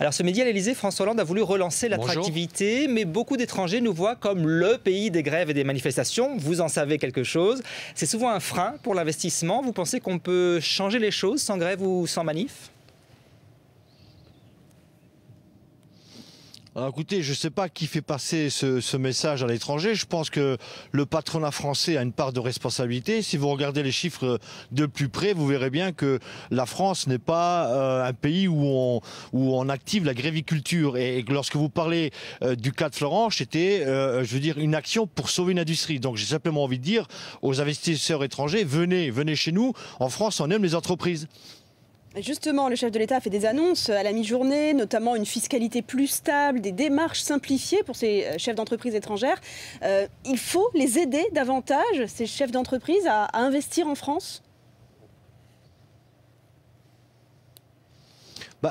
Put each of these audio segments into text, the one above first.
Alors ce midi à l'Elysée, François Hollande a voulu relancer l'attractivité, mais beaucoup d'étrangers nous voient comme le pays des grèves et des manifestations. Vous en savez quelque chose. C'est souvent un frein pour l'investissement. Vous pensez qu'on peut changer les choses sans grève ou sans manif ? Alors écoutez, je ne sais pas qui fait passer ce message à l'étranger. Je pense que le patronat français a une part de responsabilité. Si vous regardez les chiffres de plus près, vous verrez bien que la France n'est pas un pays où on active la gréviculture. Et lorsque vous parlez du cas de Florange, c'était, je veux dire, une action pour sauver une industrie. Donc j'ai simplement envie de dire aux investisseurs étrangers, venez chez nous. En France, on aime les entreprises. Justement, le chef de l'État a fait des annonces à la mi-journée, notamment une fiscalité plus stable, des démarches simplifiées pour ces chefs d'entreprise étrangères. Il faut les aider davantage, ces chefs d'entreprise, à investir en France ?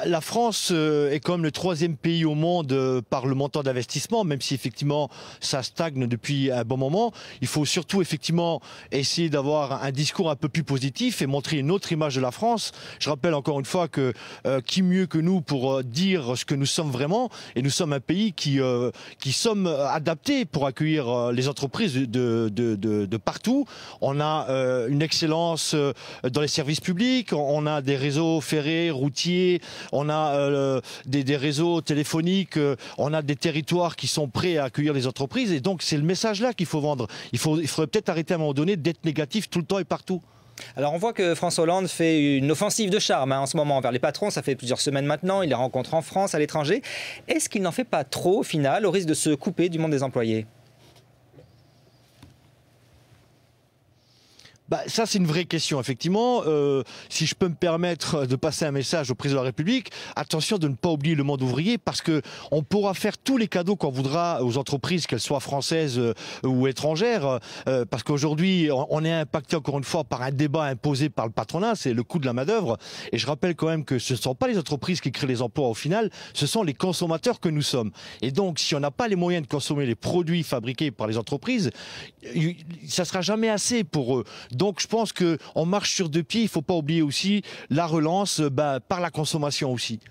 La France est comme le 3e pays au monde par le montant d'investissement, même si effectivement ça stagne depuis un bon moment. Il faut surtout effectivement essayer d'avoir un discours un peu plus positif et montrer une autre image de la France. Je rappelle encore une fois que qui mieux que nous pour dire ce que nous sommes vraiment, et nous sommes un pays qui sommes adaptés pour accueillir les entreprises de partout. On a une excellence dans les services publics, on a des réseaux ferrés, routiers, on a des réseaux téléphoniques, on a des territoires qui sont prêts à accueillir les entreprises. Et donc c'est le message là qu'il faut vendre. Il faudrait peut-être arrêter à un moment donné d'être négatif tout le temps et partout. Alors on voit que François Hollande fait une offensive de charme en ce moment vers les patrons. Ça fait plusieurs semaines maintenant. Il les rencontre en France, à l'étranger. Est-ce qu'il n'en fait pas trop au final, au risque de se couper du monde des employés ? Ça, c'est une vraie question, effectivement. Si je peux me permettre de passer un message au président de la République, attention de ne pas oublier le monde ouvrier, parce que on pourra faire tous les cadeaux qu'on voudra aux entreprises, qu'elles soient françaises ou étrangères, parce qu'aujourd'hui, on est impacté encore une fois par un débat imposé par le patronat, c'est le coût de la main-d'œuvre. Et je rappelle quand même que ce ne sont pas les entreprises qui créent les emplois au final, ce sont les consommateurs que nous sommes. Et donc, si on n'a pas les moyens de consommer les produits fabriqués par les entreprises, ça ne sera jamais assez pour eux. Donc je pense qu'on marche sur deux pieds, il ne faut pas oublier aussi la relance par la consommation aussi.